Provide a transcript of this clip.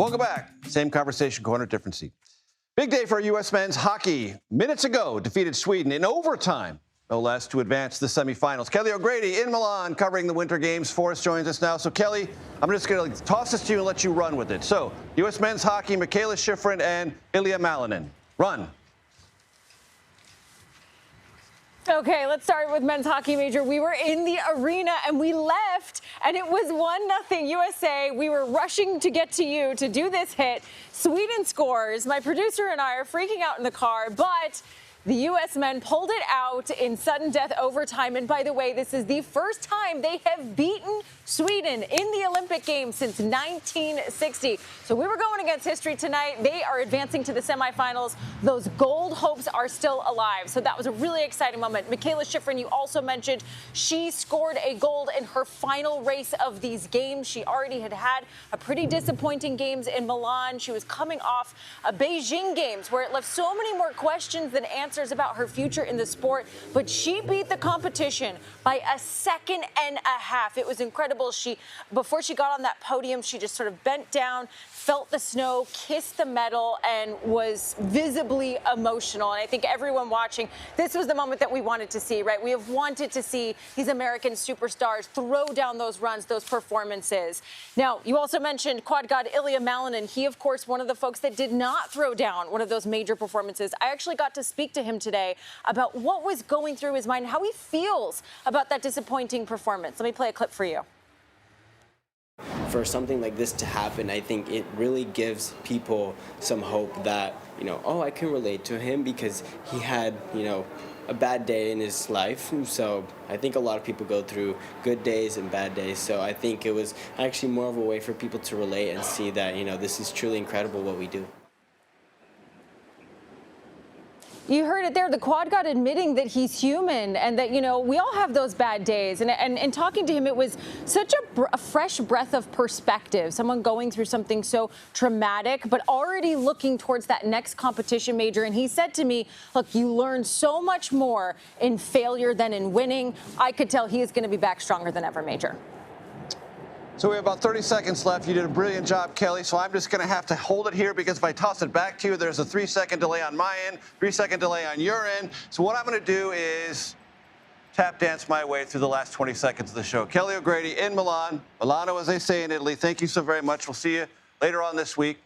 Welcome back. Same conversation, corner, different seat. Big day for U.S. men's hockey. Minutes ago, defeated Sweden in overtime, no less, to advance to the semifinals. Kelly O'Grady in Milan covering the Winter Games for us joins us now. So, Kelly, I'm just going to toss this to you and let you run with it. So, U.S. men's hockey, Michaela Shiffrin and Ilya Milan. Run. Okay, let's start with men's hockey, Major. We were in the arena and we left, and it was 1-0 USA. We were rushing to get to you to do this hit. Sweden scores. My producer and I are freaking out in the car, but the U.S. men pulled it out in sudden death overtime. And by the way, this is the first time they have beaten Sweden in the Olympic Games since 1960. So we were going against history tonight. They are advancing to the semifinals. Those gold hopes are still alive. So that was a really exciting moment. Michaela Shiffrin, you also mentioned, she scored a gold in her final race of these games. She already had a pretty disappointing games in Milan. She was coming off a Beijing Games where it left so many more questions than answers about her future in the sport, but she beat the competition by a second and a half. It was incredible. Before she got on that podium, she just sort of bent down, felt the snow, kissed the medal, and was visibly emotional. And I think everyone watching, this was the moment that we wanted to see, right? We have wanted to see these American superstars throw down those runs, those performances. Now, you also mentioned quad god Ilya Milan. He, of course, one of the folks that did not throw down one of those major performances. I actually got to speak to him today about what was going through his mind, how he feels about that disappointing performance. Let me play a clip for you. For something like this to happen, I think it really gives people some hope that, oh, I can relate to him because he had, a bad day in his life. So I think a lot of people go through good days and bad days. So I think it was actually more of a way for people to relate and see that, this is truly incredible what we do. You heard it there, the quad god admitting that he's human and that, we all have those bad days. And in talking to him, it was such a fresh breath of perspective, someone going through something so traumatic, but already looking towards that next competition, Major. And he said to me, look, you learn so much more in failure than in winning. I could tell he is going to be back stronger than ever, Major. So we have about 30 seconds left. You did a brilliant job, Kelly. So I'm just going to have to hold it here because if I toss it back to you, there's a 3-second delay on my end, 3-second delay on your end. So what I'm going to do is tap dance my way through the last 20 seconds of the show. Kelly O'Grady in Milan. Milano, as they say in Italy. Thank you so very much. We'll see you later on this week.